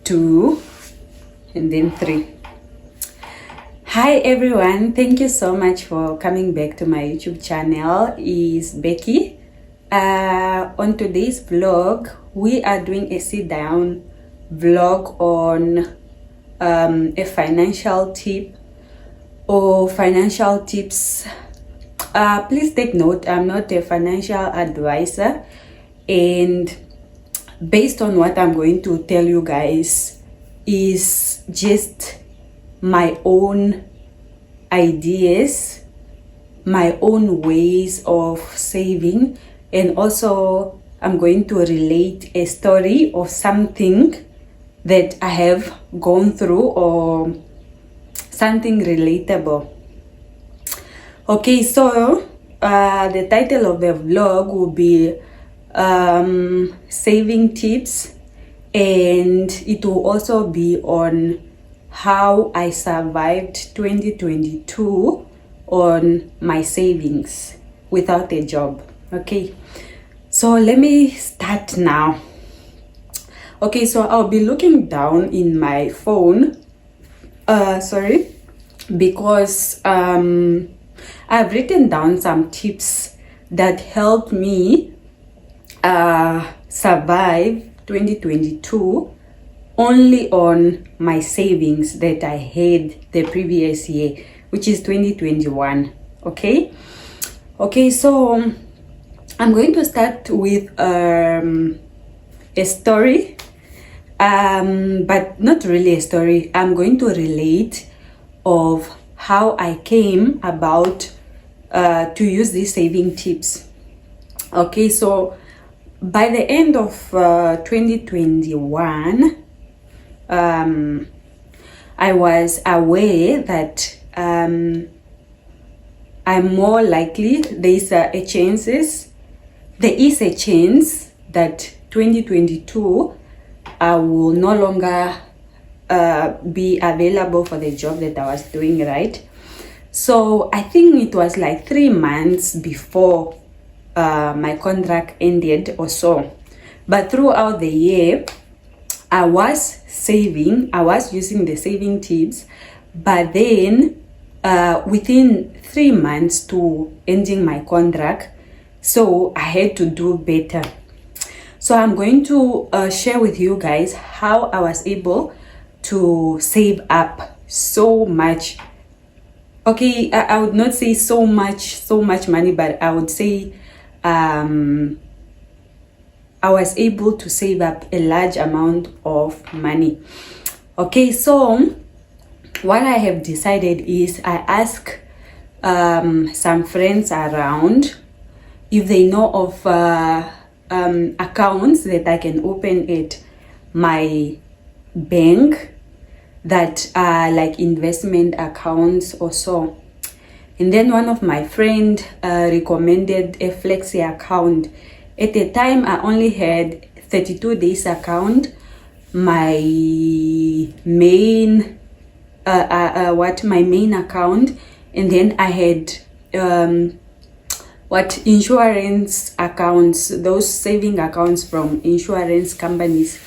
2, and then 3. Hi everyone, thank you so much for coming back to my YouTube channel. It's Becky. On today's vlog, we are doing a sit down vlog on a financial tip or financial tips. Please take note, I'm not a financial advisor, and based on what I'm going to tell you guys is just my own ideas, my own ways of saving, and also I'm going to relate a story of something that I have gone through or something relatable. Okay, so the title of the vlog will be saving tips, and it will also be on how I survived 2022 on my savings without a job. Okay, so let me start now. Okay, so I'll be looking down in my phone, because I've written down some tips that helped me survive 2022 only on my savings that I had the previous year, which is 2021. Okay, so I'm going to start with a story, but not really a story. I'm going to relate of how I came about to use these saving tips. Okay, so by the end of 2021, I was aware that I'm more likely there is a chance that 2022 I will no longer be available for the job that I was doing, right? So I think it was like 3 months before my contract ended or so. But throughout the year, I was saving, I was using the saving tips, but then within 3 months to ending my contract, so I had to do better. So I'm going to share with you guys how I was able to save up so much. Okay, I would not say so much money, but I would say I was able to save up a large amount of money. Okay, so what I have decided is I ask some friends around if they know of accounts that I can open at my bank that are like investment accounts or so. And then one of my friend recommended a Flexi account. At the time, I only had 32 days account. My main my main account, and then I had insurance accounts, those saving accounts from insurance companies.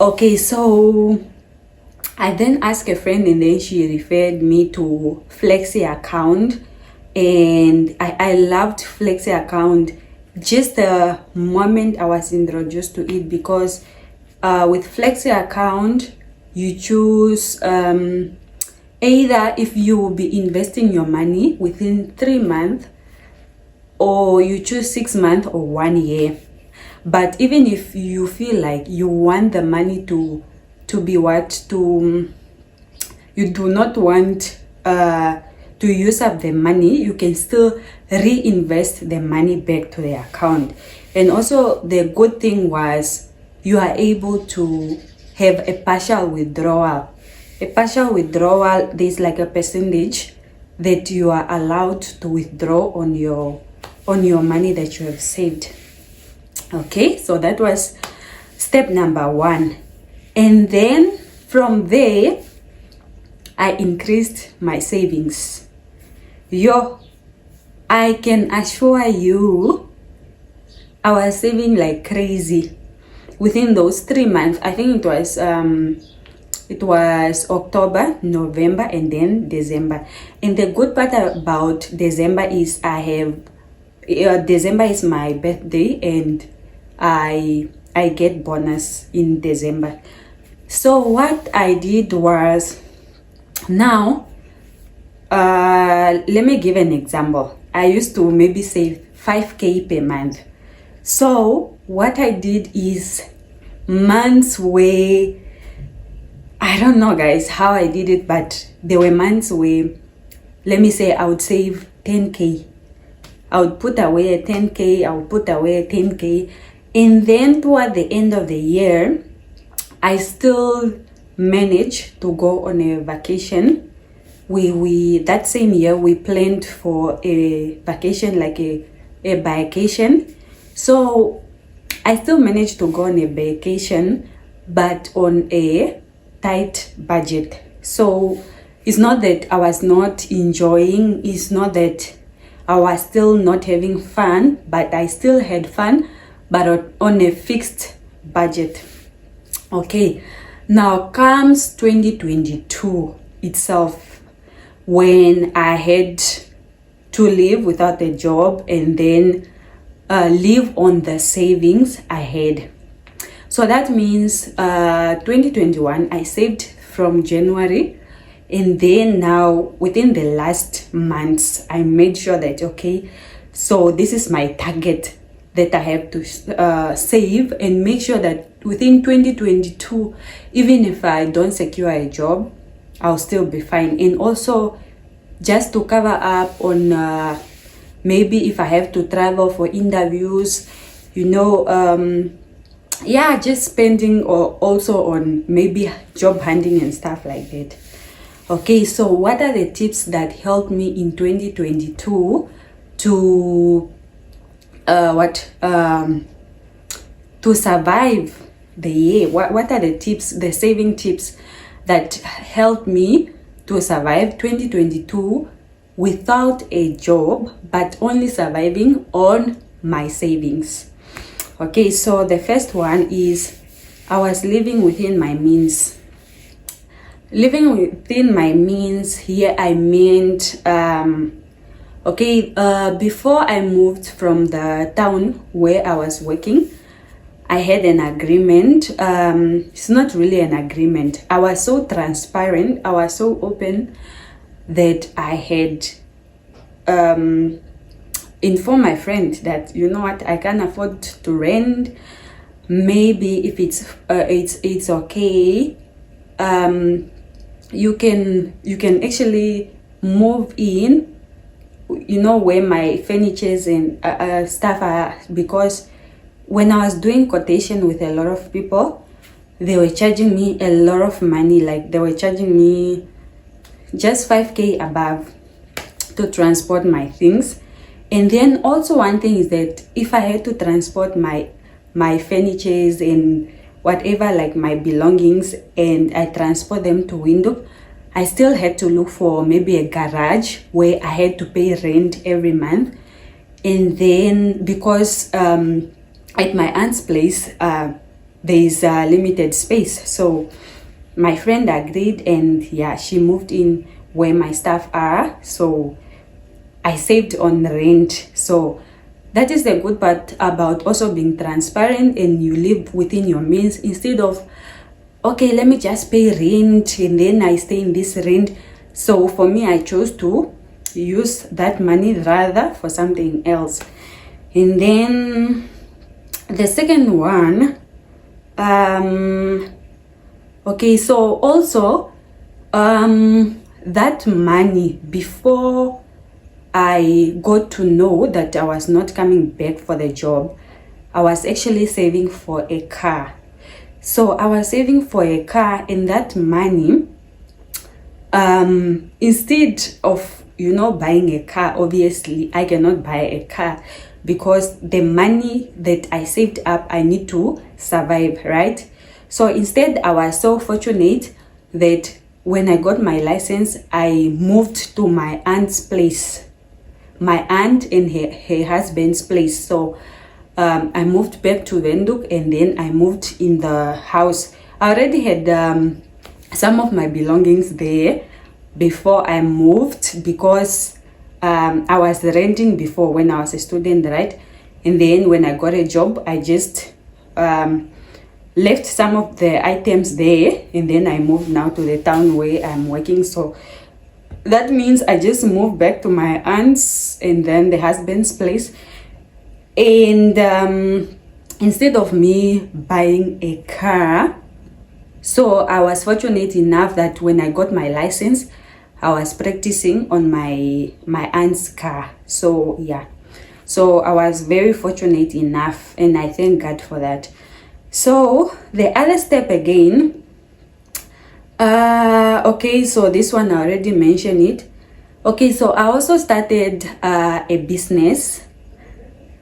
Okay, so I then asked a friend, and then she referred me to Flexi account, and I loved Flexi account just the moment I was introduced to it, because with Flexi account you choose either if you will be investing your money within 3 months, or you choose 6 months or 1 year. But even if you feel like you want the money to be you do not want to use up the money, you can still reinvest the money back to the account. And also the good thing was you are able to have a partial withdrawal. There's like a percentage that you are allowed to withdraw on your money that you have saved. Okay, so that was step number 1. And then from there I increased my savings. I can assure you I was saving like crazy. within those 3 months, I think it was October, November, and then December. And the good part about December is December is my birthday, and I get bonus in December. So what I did was, now let me give an example. I used to maybe save 5k per month. So what I did is, months where, I don't know guys how I did it, but there were months where, let me say, I would save 10k. I would put away a 10k, I would put away a 10k, and then toward the end of the year, I still managed to go on a vacation. We that same year we planned for a vacation, like a vacation. So I still managed to go on a vacation, but on a tight budget. So it's not that I was not enjoying, it's not that I was still not having fun, but I still had fun, but on a fixed budget. Okay, now comes 2022 itself, when I had to live without a job and then live on the savings I had. So that means 2021 I saved from January, and then now within the last months I made sure that, okay, so this is my target that I have to save, and make sure that within 2022, even if I don't secure a job, I'll still be fine. And also just to cover up on maybe if I have to travel for interviews, yeah, just spending, or also on maybe job hunting and stuff like that. Okay, so what are the tips that helped me in 2022 to to survive the year? What are the tips, the saving tips that helped me to survive 2022 without a job, but only surviving on my savings? Okay, so the first one is, I was living within my means. Living within my means here, I meant, before I moved from the town where I was working, I had an agreement. It's not really an agreement. I was so transparent, I was so open, that I had informed my friend that, you know what, I can't afford to rent. Maybe if it's okay, you can actually move in, where my furnitures and stuff are, because when I was doing quotation with a lot of people, they were charging me a lot of money. Like, they were charging me just 5k above to transport my things. And then also one thing is that if I had to transport my furnitures and whatever, like my belongings, and I transport them to Windhoek, I still had to look for maybe a garage where I had to pay rent every month. And then because at my aunt's place, there is a limited space. So my friend agreed, and yeah, she moved in where my stuff are. So I saved on rent. So that is the good part about also being transparent, and you live within your means, instead of, okay, let me just pay rent and then I stay in this rent. So for me, I chose to use that money rather for something else. And then the second one, so also that money, before I got to know that I was not coming back for the job, I was actually saving for a car. So I was saving for a car, and that money, instead of, buying a car, obviously I cannot buy a car, because the money that I saved up, I need to survive, right? So instead, I was so fortunate that when I got my license, I moved to my aunt's place, my aunt and her husband's place. So I moved back to Windhoek, and then I moved in the house. I already had some of my belongings there before I moved, because I was renting before when I was a student, right? And then when I got a job, I just left some of the items there, and then I moved now to the town where I'm working. So that means I just moved back to my aunt's and then the husband's place. And instead of me buying a car, so I was fortunate enough that when I got my license, I was practicing on my aunt's car. So yeah, so I was very fortunate enough, and I thank God for that. So the other step again, okay, so this one I already mentioned it. Okay, so I also started a business.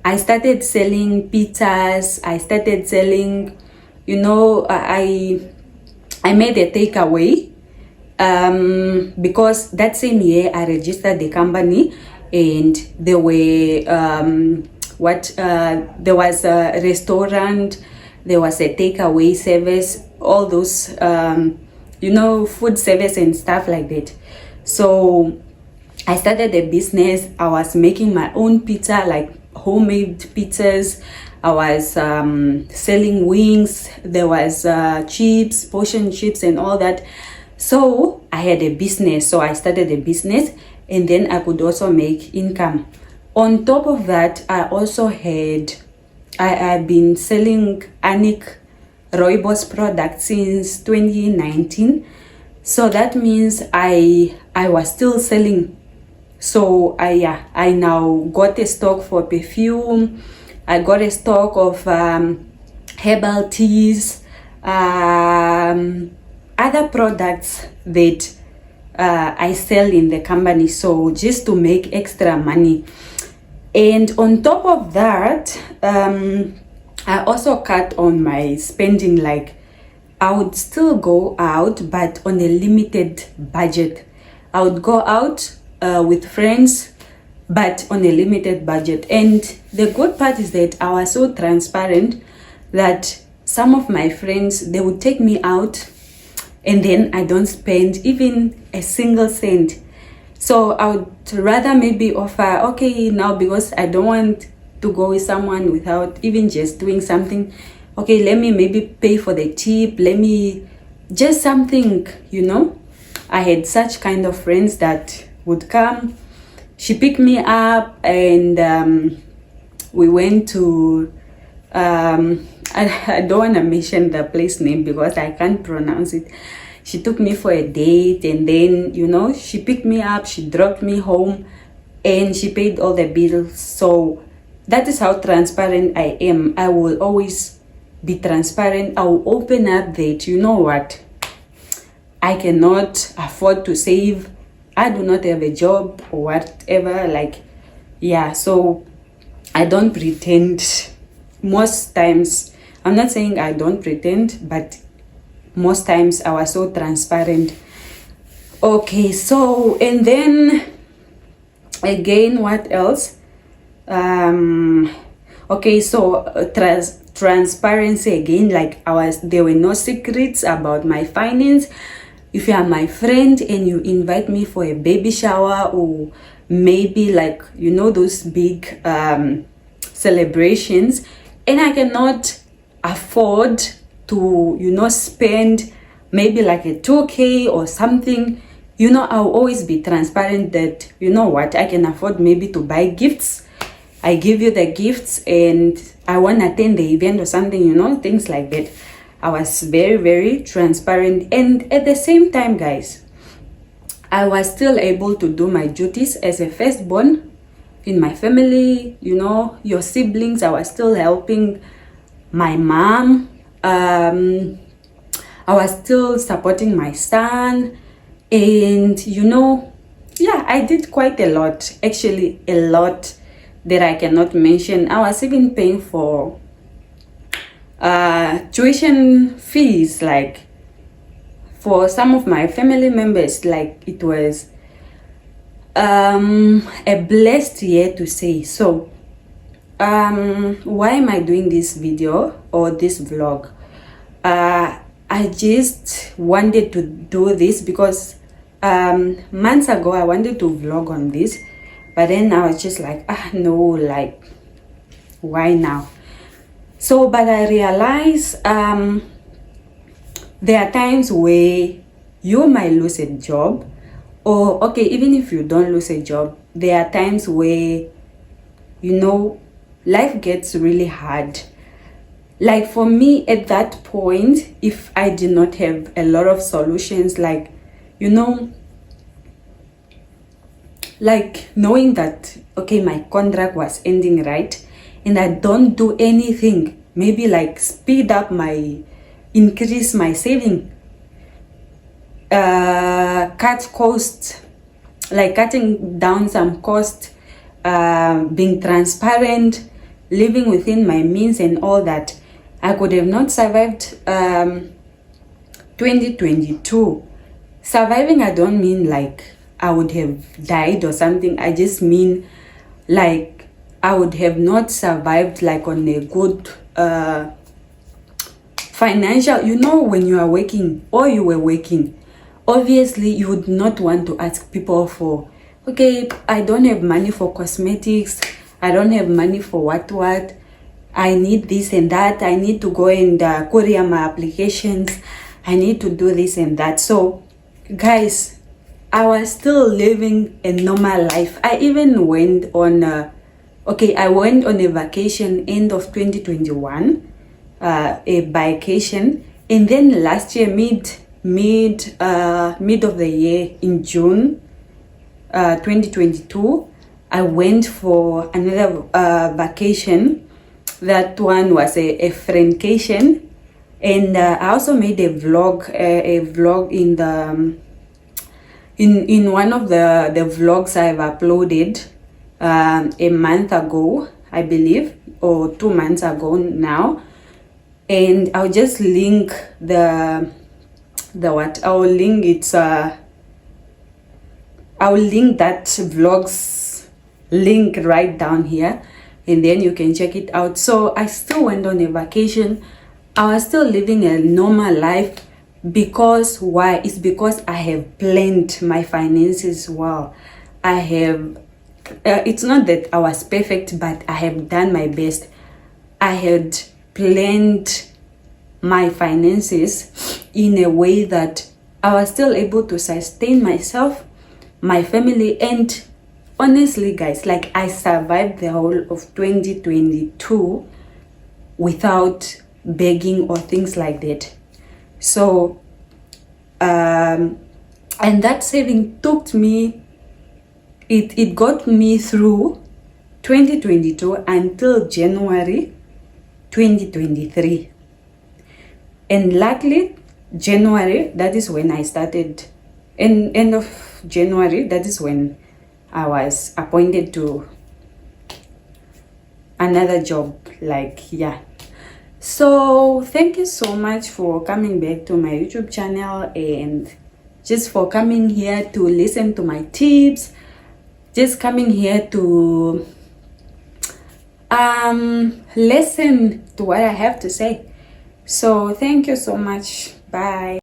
I started selling pizzas. I started selling, I made a takeaway, because that same year I registered the company, and there were there was a restaurant, there was a takeaway service, all those food service and stuff like that. So I started a business. I was making my own pizza, like homemade pizzas. I was selling wings. There was chips, portion chips, and all that. So I had a business. So I started a business, and then I could also make income. On top of that, I've been selling Anik Rooibos products since 2019. So that means I was still selling. So I now got a stock for perfume. I got a stock of herbal teas, other products that I sell in the company, so just to make extra money. And on top of that, I also cut on my spending. Like, I would still go out, but on a limited budget. I would go out with friends, but on a limited budget. And the good part is that I was so transparent that some of my friends, they would take me out, and then I don't spend even a single cent. So I would rather maybe offer, okay, now because I don't want to go with someone without even just doing something, okay, let me maybe pay for the tip, let me just something, I had such kind of friends that would come. She picked me up, and we went to I don't want to mention the place name because I can't pronounce it. She took me for a date, and then she picked me up, she dropped me home, and she paid all the bills. So that is how transparent I am. I will always be transparent. I will open up that, what, I cannot afford to save, I do not have a job or whatever, so I don't pretend. Most times, I'm not saying I don't pretend, but most times I was so transparent. Okay, so, and then again, what else? Okay, so transparency again, there were no secrets about my finance. If you are my friend and you invite me for a baby shower, or maybe those big celebrations, and I cannot afford to spend maybe like a 2K or something, I'll always be transparent that what, I can afford maybe to buy gifts. I give you the gifts, and I want to attend the event or something, things like that. I was very, very transparent. And at the same time, guys, I was still able to do my duties as a firstborn in my family. Your siblings, I was still helping my mom. I was still supporting my son. And, I did quite a lot. Actually, a lot that I cannot mention. I was even paying for tuition fees, for some of my family members. It was a blessed year to say. So why am I doing this video or this vlog? I just wanted to do this because months ago I wanted to vlog on this, but then I was just like, no, like, why now? So, but I realized there are times where you might lose a job, or okay, even if you don't lose a job, there are times where, you know, life gets really hard. Like for me at that point, if I did not have a lot of solutions, like, you know, like knowing that, okay, my contract was ending, right? And I don't do anything, maybe like speed up increase my saving, cut costs, like cutting down some cost, being transparent, living within my means and all that, I could have not survived 2022. Surviving, I don't mean like I would have died or something. I just mean like I would have not survived like on a good financial, you know, when you are working or you were working, obviously you would not want to ask people for, okay, I don't have money for cosmetics, I don't have money for what, I need this and that, I need to go and courier my applications, I need to do this and that. So guys, I was still living a normal life. I even went on I went on a vacation end of 2021, a vacation, and then last year mid of the year in June 2022, I went for another vacation. That one was a friendcation, and I also made a vlog in the in one of the vlogs I've uploaded a month ago, I believe, or 2 months ago now. And I'll just link I'll link that vlog's link right down here, and then you can check it out. So I still went on a vacation. I was still living a normal life. Because why? It's because I have planned my finances well. I have it's not that I was perfect, but I have done my best. I had planned my finances in a way that I was still able to sustain myself, my family, and honestly guys, like I survived the whole of 2022 without begging or things like that. So and that saving took me, it got me through 2022 until January 2023. And luckily January, that is when I started, end of January, that is when I was appointed to another job. Like, yeah. So thank you so much for coming back to my YouTube channel, and just for coming here to listen to my tips, just coming here to listen to what I have to say. So thank you so much. Bye.